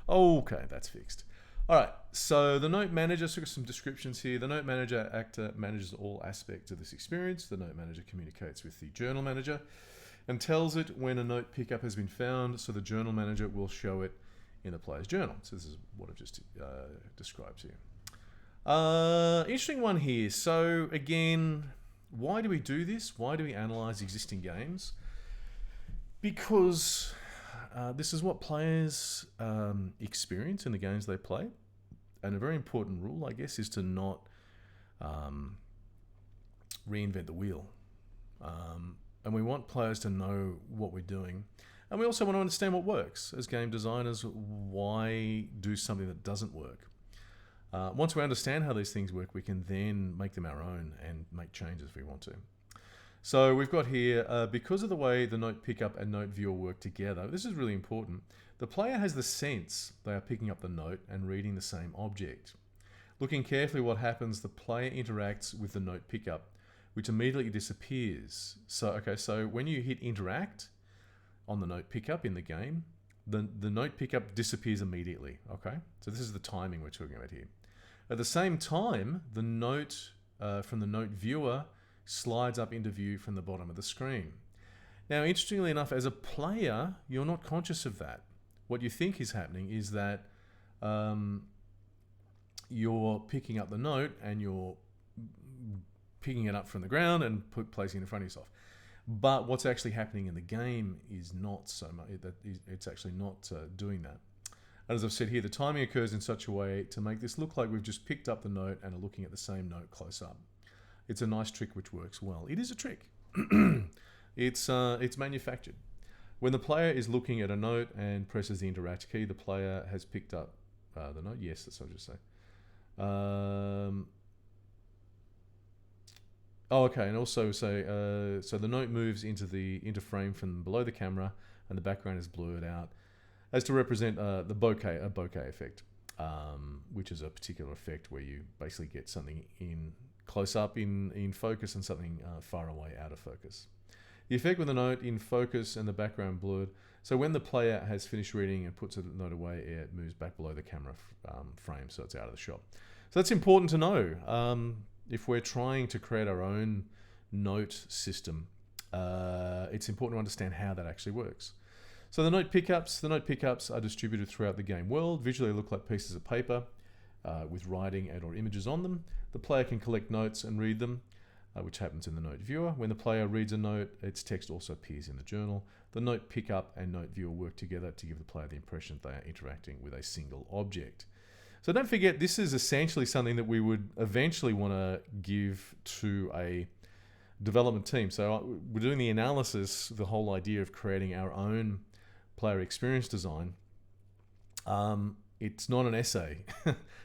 Okay, that's fixed. All right, so the note manager, so we've got some descriptions here. The note manager actor manages all aspects of this experience. The note manager communicates with the journal manager and tells it when a note pickup has been found, so the journal manager will show it in the player's journal. So this is what I've just described here. Interesting one here. So again, why do we do this? Why do we analyze existing games? Because this is what players experience in the games they play. And a very important rule, I guess, is to not reinvent the wheel. And we want players to know what we're doing. And we also want to understand what works. As game designers, why do something that doesn't work? Once we understand how these things work, we can then make them our own and make changes if we want to. So we've got here, because of the way the note pickup and note viewer work together, this is really important. The player has the sense they are picking up the note and reading the same object. Looking carefully what happens, the player interacts with the note pickup, which immediately disappears. So when you hit interact on the note pickup in the game, the note pickup disappears immediately, okay? So this is the timing we're talking about here. At the same time, the note from the note viewer slides up into view from the bottom of the screen. Now, interestingly enough, as a player, you're not conscious of that. What you think is happening is that you're picking up the note and you're picking it up from the ground and placing it in front of yourself. But what's actually happening in the game is not so much. It's actually not doing that. And as I've said here, the timing occurs in such a way to make this look like we've just picked up the note and are looking at the same note close up. It's a nice trick which works well. It is a trick. It's manufactured. When the player is looking at a note and presses the interact key, the player has picked up the note. Yes, that's what I just say. Okay, and also say so the note moves into frame from below the camera, and the background is blurred out, as to represent the bokeh effect, which is a particular effect where you basically get something in close up in focus and something far away out of focus. The effect with the note in focus and the background blurred. So when the player has finished reading and puts the note away, it moves back below the camera frame, so it's out of the shot. So that's important to know. If we're trying to create our own note system, it's important to understand how that actually works. So the note pickups are distributed throughout the game world. Visually, they look like pieces of paper with writing and or images on them. The player can collect notes and read them, which happens in the note viewer. When the player reads a note, its text also appears in the journal. The note pickup and note viewer work together to give the player the impression that they are interacting with a single object. So don't forget, this is essentially something that we would eventually want to give to a development team. So we're doing the analysis, the whole idea of creating our own player experience design. It's not an essay.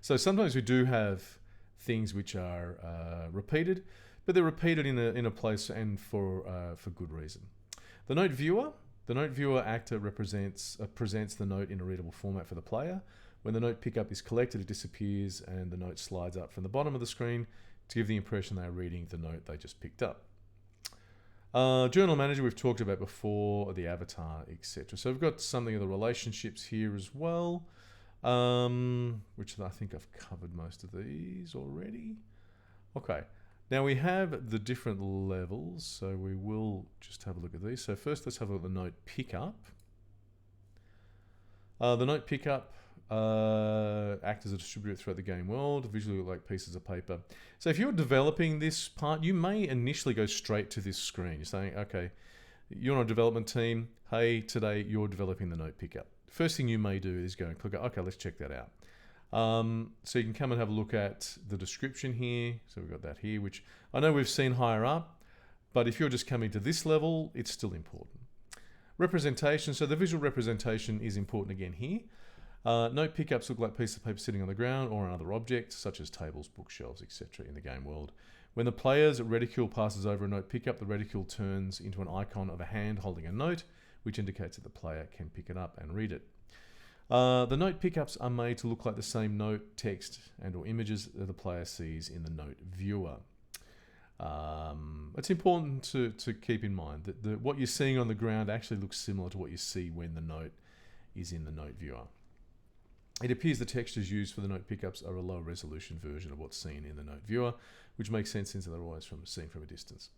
So sometimes we do have things which are repeated, but they're repeated in a place and for good reason. The note viewer actor presents the note in a readable format for the player. When the note pickup is collected, it disappears and the note slides up from the bottom of the screen to give the impression they are reading the note they just picked up. Journal manager we've talked about before, the avatar, etc. So we've got something of the relationships here as well, which I think I've covered most of these already. Okay, now we have the different levels, so we will just have a look at these. So first let's have a look at the note pickup. The note pickup act as a distributor throughout the game world, visually look like pieces of paper. So if you're developing this part, you may initially go straight to this screen. You're saying, okay, you're on a development team. Hey, today you're developing the note pickup. First thing you may do is go and click, okay, let's check that out. So you can come and have a look at the description here. So we've got that here, which I know we've seen higher up, but if you're just coming to this level, it's still important. Representation, so the visual representation is important again here. Note pickups look like pieces of paper sitting on the ground or another object, such as tables, bookshelves, etc. in the game world. When the player's reticule passes over a note pickup, the reticule turns into an icon of a hand holding a note, which indicates that the player can pick it up and read it. The note pickups are made to look like the same note, text, and or images that the player sees in the note viewer. It's important to keep in mind that what you're seeing on the ground actually looks similar to what you see when the note is in the note viewer. It appears the textures used for the note pickups are a lower resolution version of what's seen in the note viewer, which makes sense since they're always seen from a distance.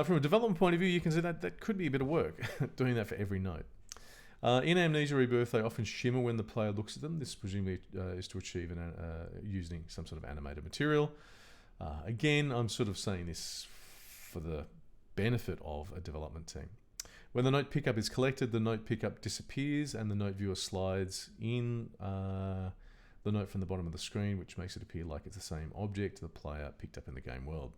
From a development point of view, you can see that could be a bit of work, doing that for every note. In Amnesia Rebirth, they often shimmer when the player looks at them. This presumably is to achieve using some sort of animated material. Again, I'm sort of saying this for the benefit of a development team. When the note pickup is collected, the note pickup disappears and the note viewer slides in the note from the bottom of the screen, which makes it appear like it's the same object the player picked up in the game world.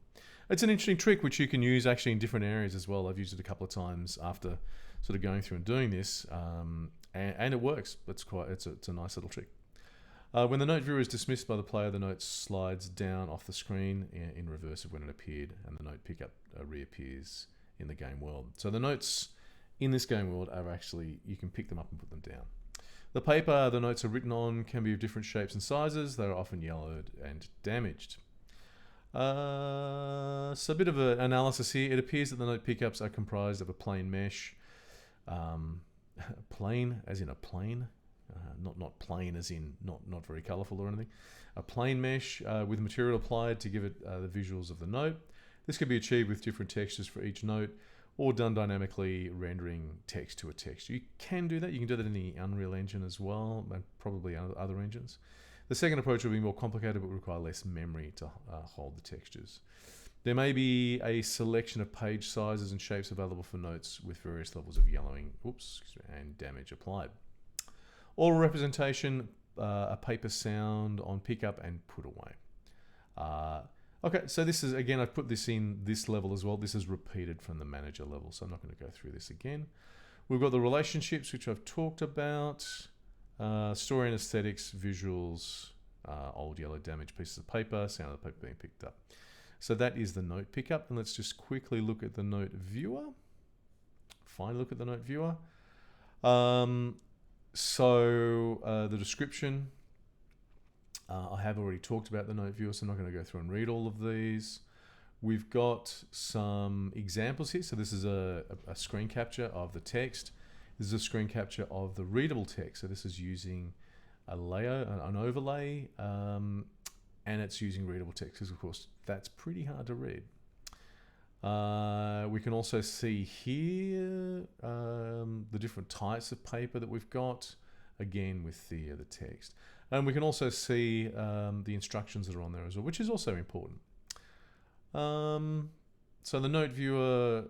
It's an interesting trick which you can use actually in different areas as well. I've used it a couple of times after sort of going through and doing this, and it works. It's a nice little trick. When the note viewer is dismissed by the player, the note slides down off the screen in reverse of when it appeared, and the note pickup reappears in the game world. So the notes in this game world are actually, you can pick them up and put them down. The paper the notes are written on can be of different shapes and sizes. They are often yellowed and damaged. So a bit of an analysis here. It appears that the note pickups are comprised of a plain mesh. Plain as in a plane, not plain as in not very colourful or anything. A plain mesh with material applied to give it the visuals of the note. This can be achieved with different textures for each note, or done dynamically rendering text to a texture. You can do that. You can do that in the Unreal Engine as well, and probably other engines. The second approach will be more complicated but require less memory to hold the textures. There may be a selection of page sizes and shapes available for notes with various levels of yellowing and damage applied. Oral representation, a paper sound on pickup and put away. Okay, so this is, again, I've put this in this level as well. This is repeated from the manager level, so I'm not going to go through this again. We've got the relationships, which I've talked about. Story and aesthetics, visuals, old yellow damaged pieces of paper, sound of the paper being picked up. So that is the note pickup, and let's just quickly look at the note viewer. Finally look at the note viewer. The description, I have already talked about the note viewer, so I'm not going to go through and read all of these. We've got some examples here. So this is a screen capture of the text. This is a screen capture of the readable text. So this is using a layer, an overlay, and it's using readable text because, of course, that's pretty hard to read. We can also see here the different types of paper that we've got, again with the text. And we can also see the instructions that are on there as well, which is also important. So the note viewer,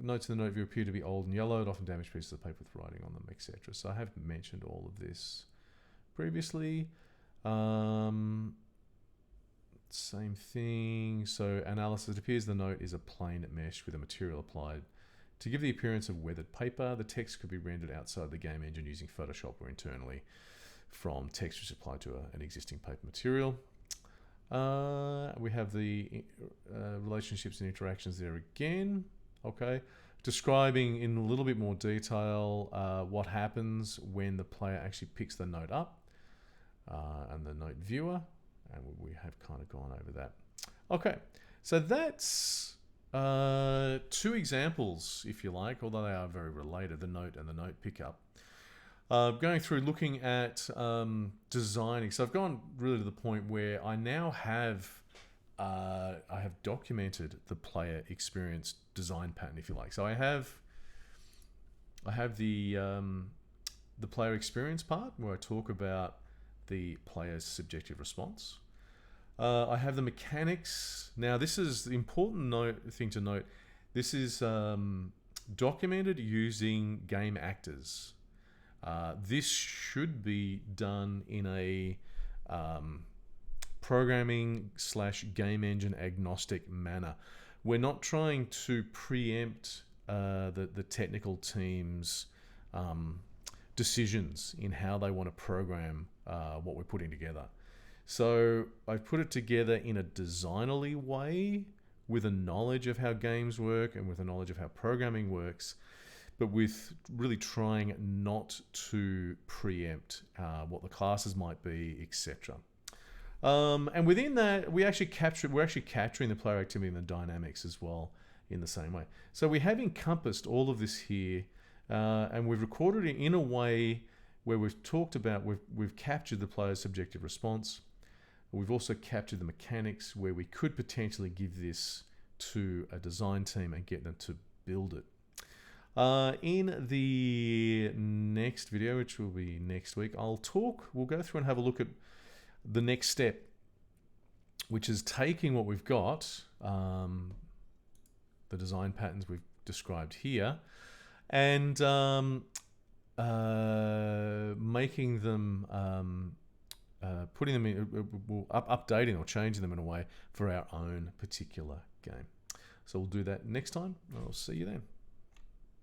notes in the note viewer appear to be old and yellowed, often damaged pieces of paper with writing on them, etc. So I have mentioned all of this previously. Same thing. So analysis, it appears the note is a plain mesh with a material applied to give the appearance of weathered paper. The text could be rendered outside the game engine using Photoshop or internally from textures applied to an existing paper material. We have the relationships and interactions there again. Okay, describing in a little bit more detail what happens when the player actually picks the note up and the note viewer, and we have kind of gone over that. Okay, so that's two examples, if you like, although they are very related, the note and the note pickup. Going through looking at designing, so I've gone really to the point where I now have I have documented the player experience design pattern, if you like. So I have the player experience part where I talk about the player's subjective response. I have the mechanics. Now this is the important thing to note. This is documented using game actors. This should be done in a programming/game engine agnostic manner. We're not trying to preempt the technical team's decisions in how they want to program what we're putting together. So I put it together in a designerly way with a knowledge of how games work and with a knowledge of how programming works, but with really trying not to preempt what the classes might be, etc. And within that, we're actually capturing the player activity and the dynamics as well in the same way. So we have encompassed all of this here, and we've recorded it in a way where we've talked about, we've captured the player's subjective response. We've also captured the mechanics where we could potentially give this to a design team and get them to build it. In the next video, which will be next week, we'll go through and have a look at the next step, which is taking what we've got, the design patterns we've described here, and making them, putting them in, updating or changing them in a way for our own particular game. So we'll do that next time. I'll see you then.